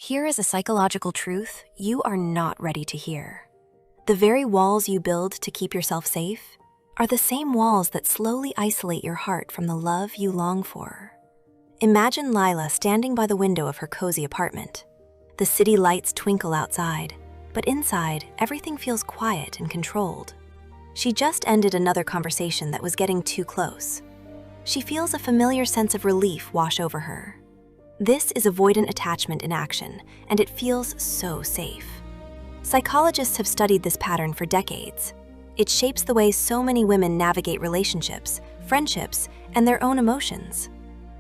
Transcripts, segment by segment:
Here is a psychological truth you are not ready to hear. The very walls you build to keep yourself safe are the same walls that slowly isolate your heart from the love you long for. Imagine Lila standing by the window of her cozy apartment. The city lights twinkle outside, but inside, everything feels quiet and controlled. She just ended another conversation that was getting too close. She feels a familiar sense of relief wash over her. This is avoidant attachment in action, and it feels so safe. Psychologists have studied this pattern for decades. It shapes the way so many women navigate relationships, friendships, and their own emotions.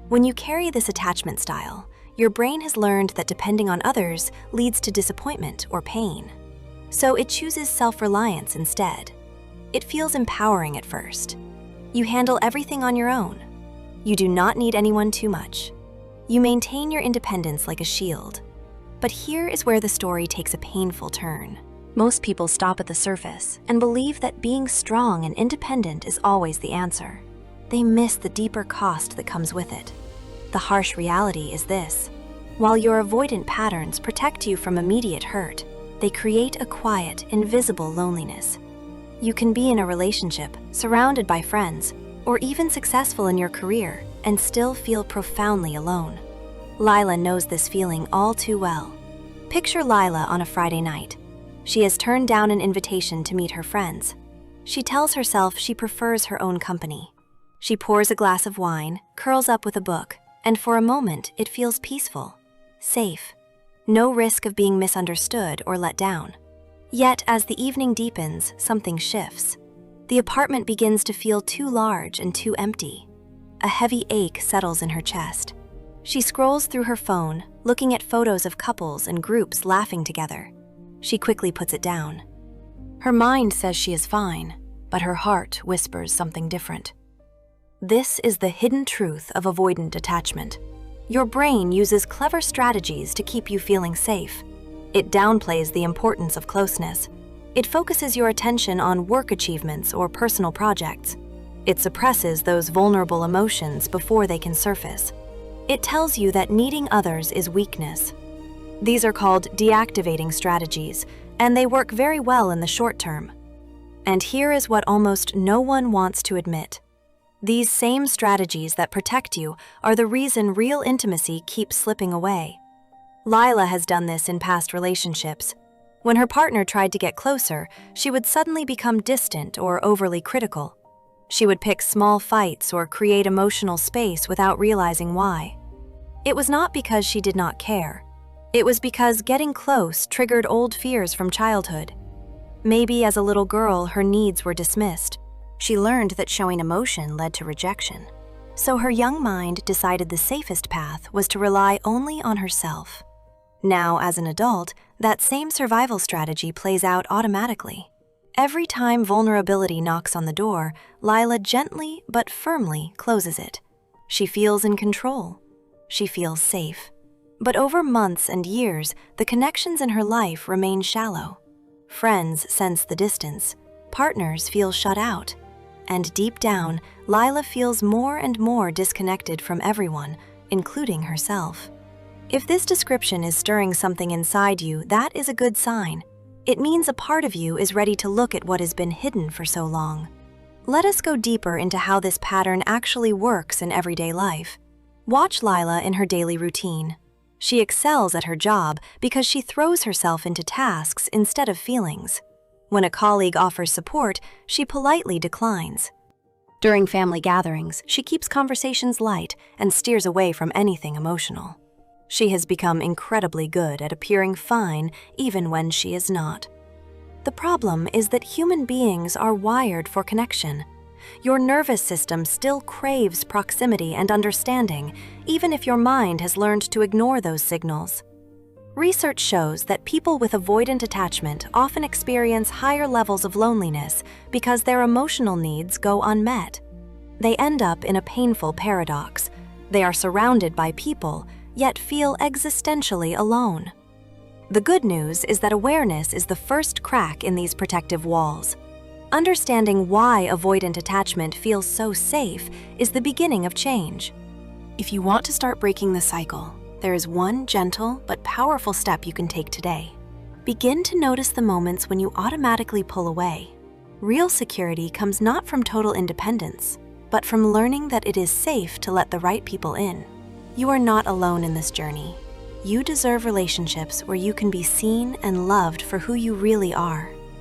When you carry this attachment style, your brain has learned that depending on others leads to disappointment or pain. So it chooses self-reliance instead. It feels empowering at first. You handle everything on your own. You do not need anyone too much. You maintain your independence like a shield. But here is where the story takes a painful turn. Most people stop at the surface and believe that being strong and independent is always the answer. They miss the deeper cost that comes with it. The harsh reality is this: while your avoidant patterns protect you from immediate hurt, they create a quiet, invisible loneliness. You can be in a relationship, surrounded by friends, or even successful in your career, and still feel profoundly alone. Lila knows this feeling all too well. Picture Lila on a Friday night. She has turned down an invitation to meet her friends. She tells herself she prefers her own company. She pours a glass of wine, curls up with a book, and for a moment it feels peaceful, safe. No risk of being misunderstood or let down. Yet as the evening deepens, something shifts. The apartment begins to feel too large and too empty. A heavy ache settles in her chest. She scrolls through her phone, looking at photos of couples and groups laughing together. She quickly puts it down. Her mind says she is fine, but her heart whispers something different. This is the hidden truth of avoidant attachment. Your brain uses clever strategies to keep you feeling safe. It downplays the importance of closeness. It focuses your attention on work achievements or personal projects. It suppresses those vulnerable emotions before they can surface. It tells you that needing others is weakness. These are called deactivating strategies, and they work very well in the short term. And here is what almost no one wants to admit. These same strategies that protect you are the reason real intimacy keeps slipping away. Lila has done this in past relationships. When her partner tried to get closer, she would suddenly become distant or overly critical. She would pick small fights or create emotional space without realizing why. It was not because she did not care. It was because getting close triggered old fears from childhood. Maybe as a little girl, her needs were dismissed. She learned that showing emotion led to rejection. So her young mind decided the safest path was to rely only on herself. Now, as an adult, that same survival strategy plays out automatically. Every time vulnerability knocks on the door, Lila gently but firmly closes it. She feels in control. She feels safe. But over months and years, the connections in her life remain shallow. Friends sense the distance. Partners feel shut out. And deep down, Lila feels more and more disconnected from everyone, including herself. If this description is stirring something inside you, that is a good sign. It means a part of you is ready to look at what has been hidden for so long. Let us go deeper into how this pattern actually works in everyday life. Watch Lila in her daily routine. She excels at her job because she throws herself into tasks instead of feelings. When a colleague offers support, she politely declines. During family gatherings, she keeps conversations light and steers away from anything emotional. She has become incredibly good at appearing fine even when she is not. The problem is that human beings are wired for connection. Your nervous system still craves proximity and understanding, even if your mind has learned to ignore those signals. Research shows that people with avoidant attachment often experience higher levels of loneliness because their emotional needs go unmet. They end up in a painful paradox. They are surrounded by people, yet feel existentially alone. The good news is that awareness is the first crack in these protective walls. Understanding why avoidant attachment feels so safe is the beginning of change. If you want to start breaking the cycle, there is one gentle but powerful step you can take today. Begin to notice the moments when you automatically pull away. Real security comes not from total independence, but from learning that it is safe to let the right people in. You are not alone in this journey. You deserve relationships where you can be seen and loved for who you really are.